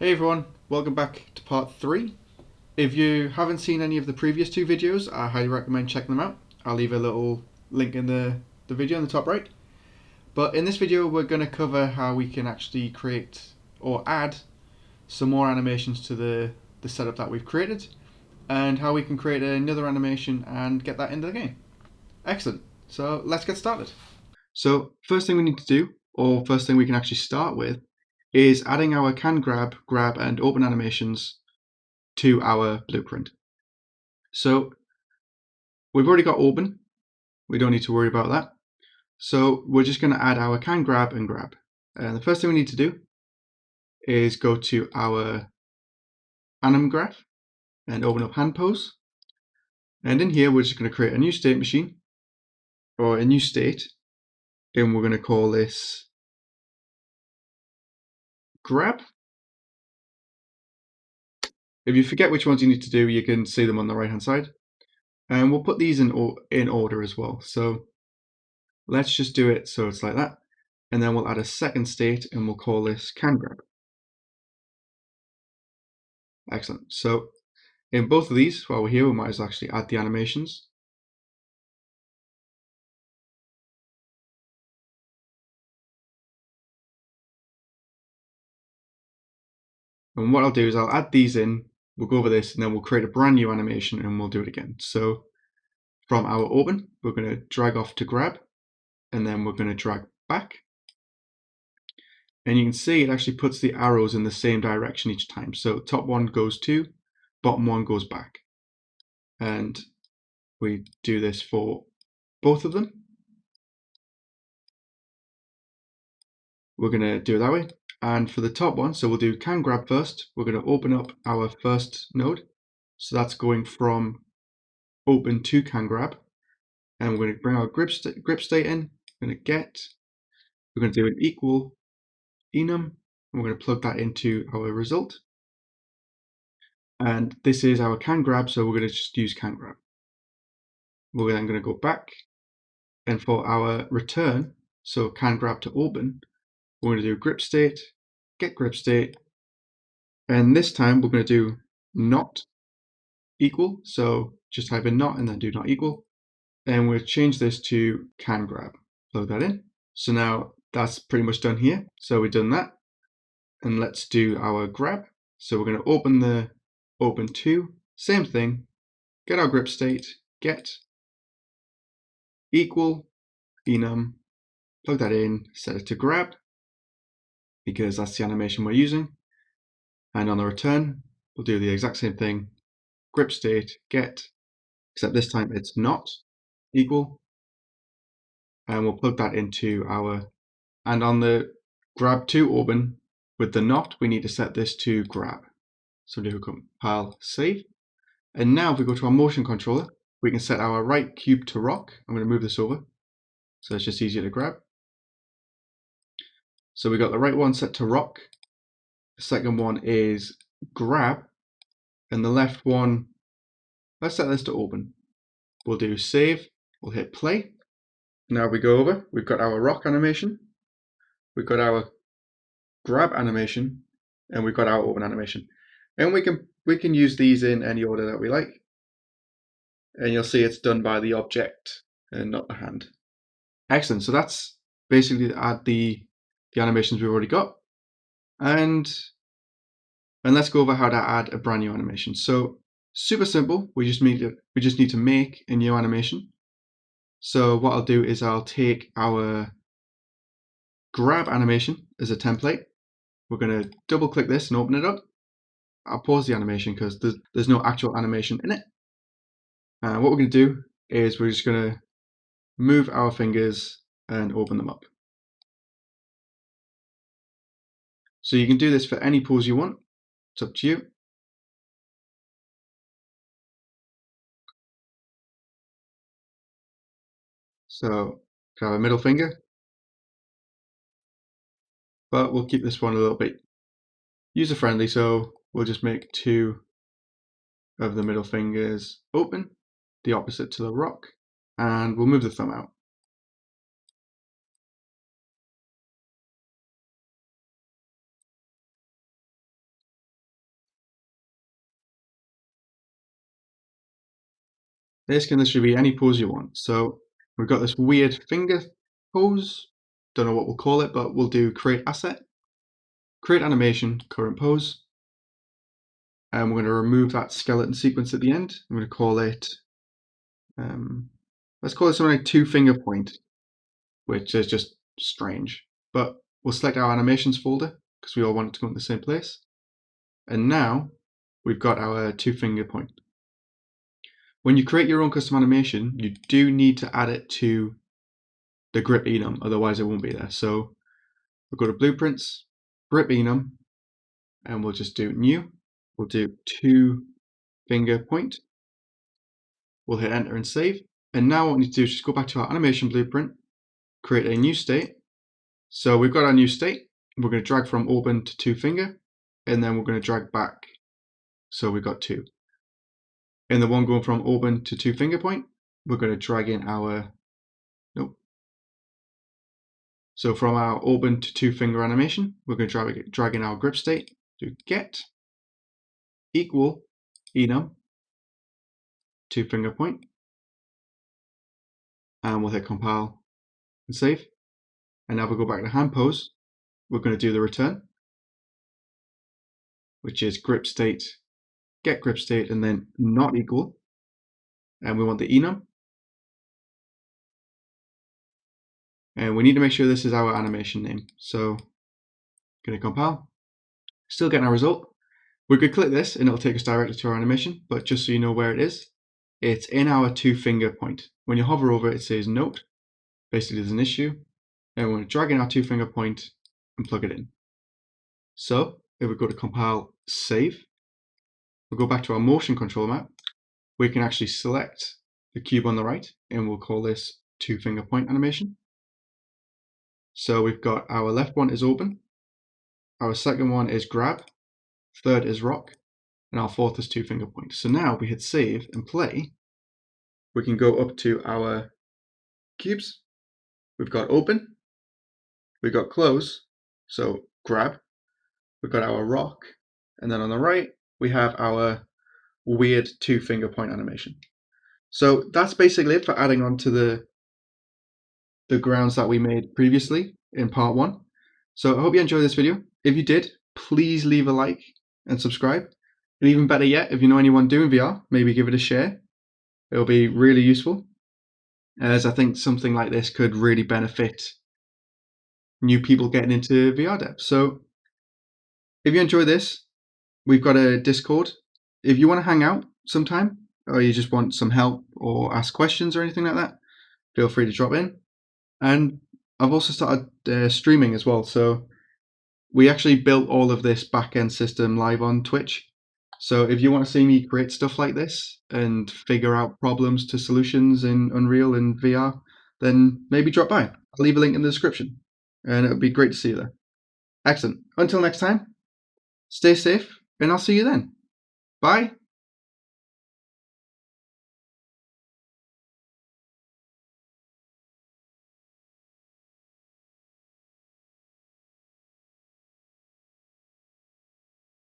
Hey everyone, welcome back to part 3. If you haven't seen any of the previous two videos, I highly recommend checking them out. I'll leave a little link in the video in the top right. But in this video we're going to cover how we can actually create or add some more animations to the setup that we've created, and how we can create another animation and get that into the game. Excellent, so let's get started. So first thing we need to do, or first thing we can actually start with, is adding our can grab, and open animations to our blueprint. So we've already got open, we don't need to worry about that. So we're just going to add our can grab and grab. And the first thing we need to do is go to our anim graph and open up hand pose. And in here we're just going to create a new state machine, or a new state, and we're going to call this grab. If you forget which ones you need to do, you can see them on the right hand side. And we'll put these in order as well. So let's just do it so it's like that. And then we'll add a second state and we'll call this can grab. Excellent. So in both of these, while we're here, we might as well actually add the animations. And what I'll do is I'll add these in, we'll go over this, and then we'll create a brand new animation and we'll do it again. So from our open, we're going to drag off to grab, and then we're going to drag back. And you can see it actually puts the arrows in the same direction each time. So top one goes to, bottom one goes back. And we do this for both of them. We're going to do it that way. And for the top one, so we'll do can grab first. We're going to open up our first node. So that's going from open to can grab. And we're going to bring our grip state in. We're going to get. We're going to do an equal enum. And we're going to plug that into our result. And this is our can grab, so we're going to just use can grab. We're then going to go back. And for our return, so can grab to open, we're going to do grip state, get grip state, and this time we're going to do not equal, so just type in not and then do not equal, and we'll change this to can grab, plug that in. So now that's pretty much done here, so we've done that, and let's do our grab. So we're going to open the open to, same thing, get our grip state, get equal enum, plug that in, set it to grab, because that's the animation we're using. And on the return, we'll do the exact same thing, grip state, get, except this time it's not equal. And we'll plug that into our, and on the grab to open with the not, we need to set this to grab. So do compile, save. And now if we go to our motion controller, we can set our right cube to rock. I'm going to move this over, so it's just easier to grab. So we got the right one set to rock. The second one is grab, and the left one, let's set this to open. We'll do save, we'll hit play. Now we go over, we've got our rock animation, we've got our grab animation, and we've got our open animation. And we can use these in any order that we like. And you'll see it's done by the object and not the hand. Excellent, so that's basically to add the animations we've already got. And let's go over how to add a brand new animation. So super simple, we just need to make a new animation. So what I'll do is I'll take our grab animation as a template. We're going to double click this and open it up. I'll pause the animation because there's no actual animation in it. And what we're going to do is we're just going to move our fingers and open them up. So you can do this for any pose you want. It's up to you. So grab a middle finger, but we'll keep this one a little bit user friendly. So we'll just make 2 of the middle fingers open, the opposite to the rock, and we'll move the thumb out. This can literally be any pose you want. So we've got this weird finger pose. Don't know what we'll call it, but we'll do create asset, create animation, current pose. And we're going to remove that skeleton sequence at the end. I'm going to call it, let's call it something like 2-finger point, which is just strange. But we'll select our animations folder because we all want it to go in the same place. And now we've got our 2-finger point. When you create your own custom animation, you do need to add it to the grip enum, otherwise it won't be there. So we'll go to blueprints, grip enum, and we'll just do new. We'll do 2-finger point. We'll hit enter and save. And now what we need to do is just go back to our animation blueprint, create a new state. So we've got our new state. We're going to drag from open to 2-finger, and then we're going to drag back. So we've got 2. In the one going from open to 2-finger point, we're going to drag in our, So from our open to 2-finger animation, we're going to drag in our grip state, do get equal enum 2-finger point, and we'll hit compile and save. And now we'll go back to hand pose. We're going to do the return, which is grip state, get grip state, and then not equal. And we want the enum. And we need to make sure this is our animation name. So going to compile, still getting our result. We could click this and it'll take us directly to our animation, but just so you know where it is, it's in our 2-finger point. When you hover over it, it says note. Basically there's an issue, and we're going to drag in our 2-finger point and plug it in. So if we go to compile, save, we'll go back to our motion control map. We can actually select the cube on the right, and we'll call this 2-finger point animation. So we've got our left one is open, our second one is grab, third is rock, and our fourth is 2-finger point. So now we hit save and play. We can go up to our cubes. We've got open, we've got close, so grab, we've got our rock, and then on the right we have our weird 2-finger point animation. So that's basically it for adding on to the grounds that we made previously in part 1. So I hope you enjoyed this video. If you did, please leave a like and subscribe. And even better yet, if you know anyone doing VR, maybe give it a share. It'll be really useful, as I think something like this could really benefit new people getting into VR dev. So if you enjoy this, we've got a Discord. If you want to hang out sometime, or you just want some help or ask questions or anything like that, feel free to drop in. And I've also started streaming as well. So we actually built all of this back-end system live on Twitch. So if you want to see me create stuff like this and figure out problems to solutions in Unreal and VR, then maybe drop by. I'll leave a link in the description, and it would be great to see you there. Excellent. Until next time, stay safe, and I'll see you then. Bye.